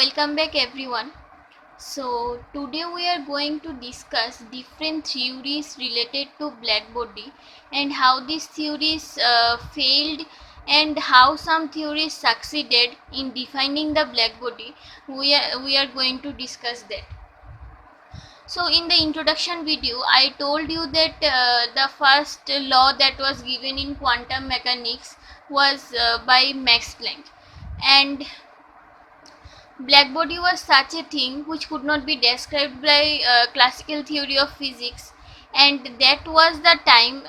Welcome back everyone. So today we are going to discuss different theories related to black body and how these theories failed and how some theories succeeded in defining the black body. We are going to discuss that. So in the introduction video I told you that the first law that was given in quantum mechanics was by Max Planck, and black body was such a thing which could not be described by classical theory of physics, and that was the time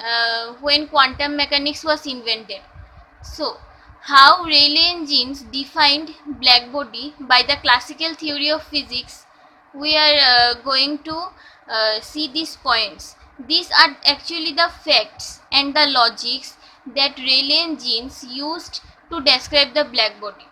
when quantum mechanics was invented. So, how Rayleigh and Jeans defined black body by the classical theory of physics, we are going to see these points. These are actually the facts and the logics that Rayleigh and Jeans used to describe the black body.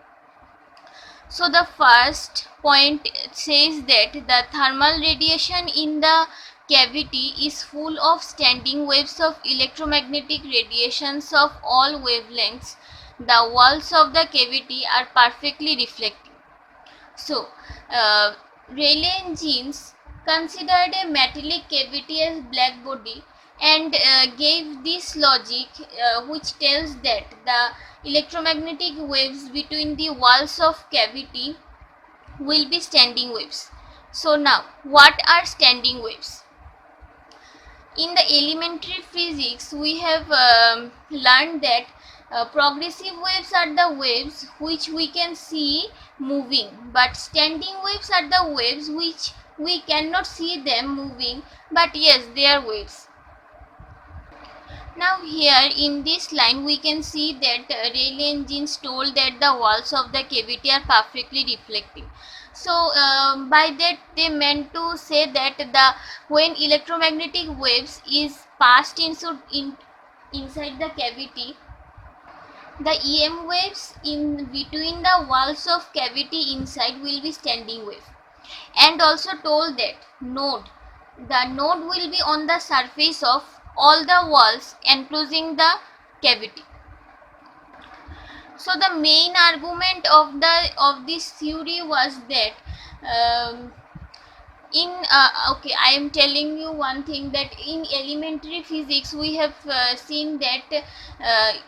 So the first point says that the thermal radiation in the cavity is full of standing waves of electromagnetic radiations of all wavelengths. The walls of the cavity are perfectly reflecting. So, Rayleigh and Jeans considered a metallic cavity as black body and gave this logic which tells that the electromagnetic waves between the walls of cavity will be standing waves. So now, what are standing waves? In the elementary physics we have learned that progressive waves are the waves which we can see moving, but standing waves are the waves which we cannot see them moving, but yes, they are waves. Now here in this line we can see that Rayleigh and Jeans told that the walls of the cavity are perfectly reflecting. So by that they meant to say that when electromagnetic waves is passed inside the cavity, the EM waves in between the walls of cavity inside will be standing wave, and also told that the node will be on the surface of all the walls enclosing the cavity. So the main argument of this theory was that I am telling you one thing, that in elementary physics we have seen that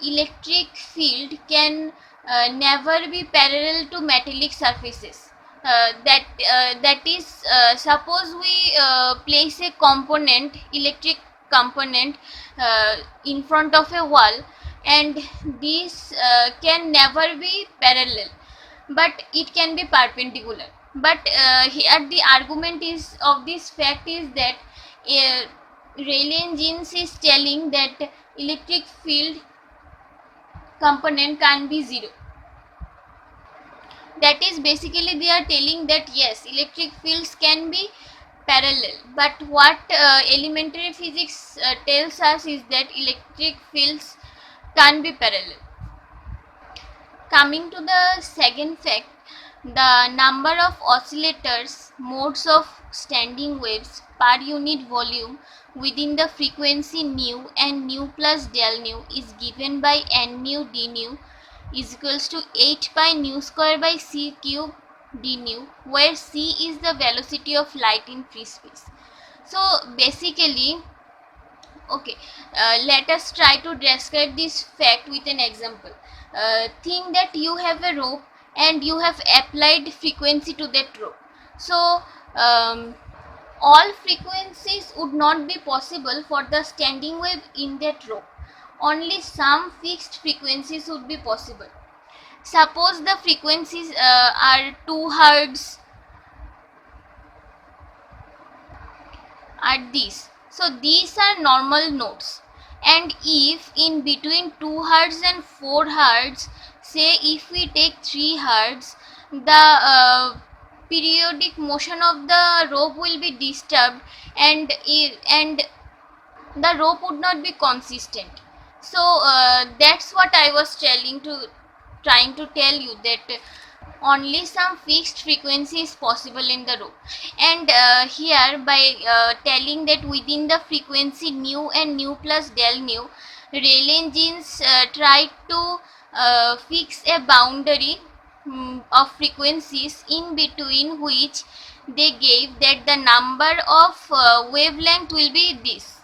electric field can never be parallel to metallic surfaces. That is, suppose we place a component, electric component, in front of a wall, and this can never be parallel, but it can be perpendicular. But here the argument is of this fact is that Rayleigh and Jeans is telling that electric field component can be zero. That is, basically they are telling that yes, electric fields can be parallel, but what elementary physics tells us is that electric fields can be parallel. Coming to the second fact, the number of oscillators, modes of standing waves per unit volume within the frequency nu and nu plus del nu is given by n nu d nu is equals to 8 pi nu square by c cube d nu, where c is the velocity of light in free space. So basically, let us try to describe this fact with an example. Think that you have a rope and you have applied frequency to that rope. So all frequencies would not be possible for the standing wave in that rope. Only some fixed frequencies would be possible. Suppose the frequencies are 2 Hz at these. So these are normal nodes, and if in between 2 Hz and 4 Hz, say if we take 3 Hz, the periodic motion of the rope will be disturbed, and the rope would not be consistent. So that's what I was trying to tell you, that only some fixed frequency is possible in the rope. And here by telling that within the frequency nu and nu plus del nu, Rayleigh and Jeans tried to fix a boundary of frequencies in between which they gave that the number of wavelength will be this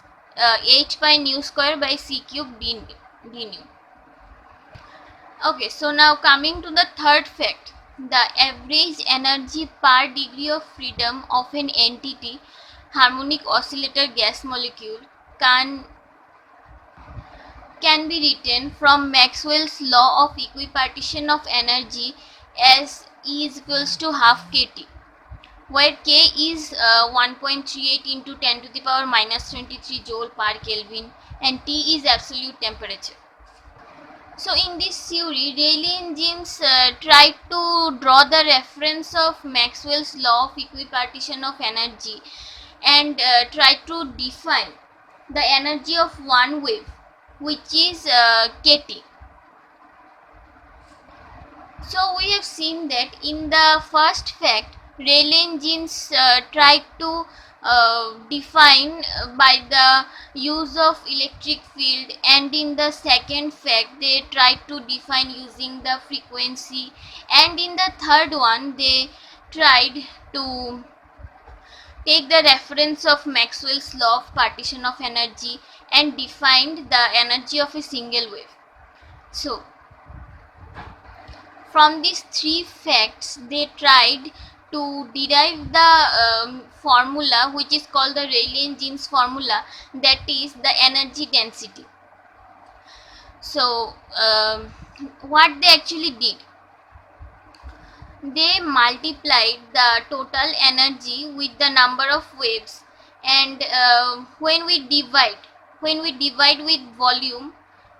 h pi nu square by c cube d nu. Okay, so now coming to the third fact, the average energy per degree of freedom of an entity, harmonic oscillator gas molecule, can be written from Maxwell's law of equipartition of energy as E is equals to half kT, where K is 1.38 into 10 to the power minus 23 joule per Kelvin and T is absolute temperature. So in this theory, Rayleigh and Jeans tried to draw the reference of Maxwell's law of equipartition of energy and tried to define the energy of one wave, which is kT. So we have seen that in the first fact, Rayleigh and Jeans tried to define by the use of electric field, and in the second fact they tried to define using the frequency, and in the third one they tried to take the reference of Maxwell's law of partition of energy and defined the energy of a single wave. So from these three facts they tried to derive the formula which is called the Rayleigh and Jeans formula, that is the energy density. So what they actually did, they multiplied the total energy with the number of waves, and when we divide with volume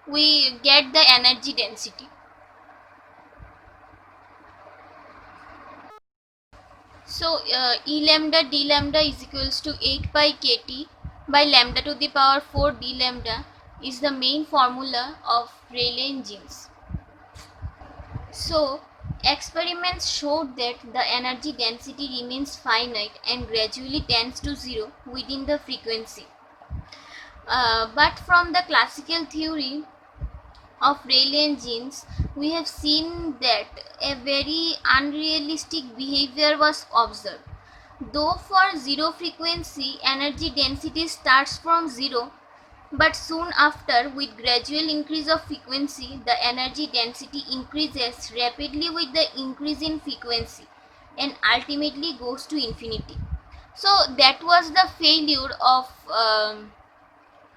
we get the energy density. So E lambda d lambda is equals to 8 pi kt by lambda to the power 4 d lambda is the main formula of Rayleigh and Jeans. So experiments showed that the energy density remains finite and gradually tends to zero within the frequency. But from the classical theory of Rayleigh and Jeans, we have seen that a very unrealistic behavior was observed. Though for zero frequency, energy density starts from zero, but soon after, with gradual increase of frequency, the energy density increases rapidly with the increase in frequency and ultimately goes to infinity. So that was the failure of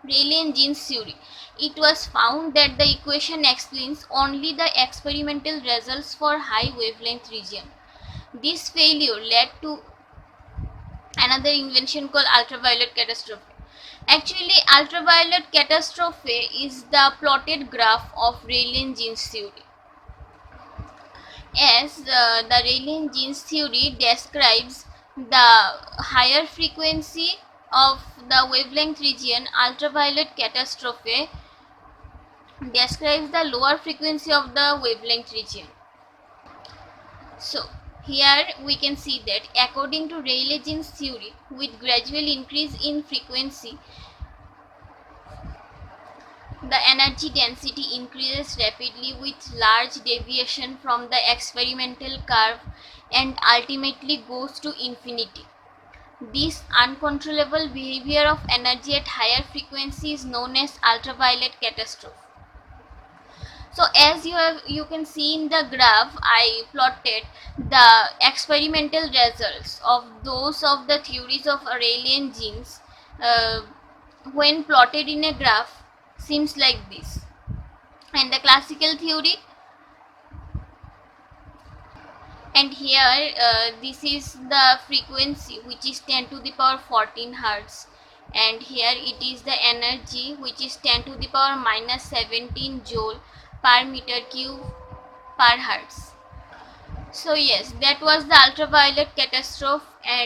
Rayleigh and Jeans theory. It was found that the equation explains only the experimental results for high wavelength region. This failure led to another invention called ultraviolet catastrophe. Actually, ultraviolet catastrophe is the plotted graph of Rayleigh and Jeans theory. As the Rayleigh and Jeans theory describes the higher frequency of the wavelength region, ultraviolet catastrophe describes the lower frequency of the wavelength region. So here we can see that according to Rayleigh-Jeans theory, with gradual increase in frequency, the energy density increases rapidly with large deviation from the experimental curve and ultimately goes to infinity. This uncontrollable behavior of energy at higher frequency is known as ultraviolet catastrophe. So as you can see in the graph, I plotted the experimental results of those of the theories of Rayleigh and Jeans when plotted in a graph seems like this. And the classical theory, and here this is the frequency which is 10 to the power 14 hertz, and here it is the energy which is 10 to the power minus 17 joule per meter cube per hertz. So yes, that was the ultraviolet catastrophe, and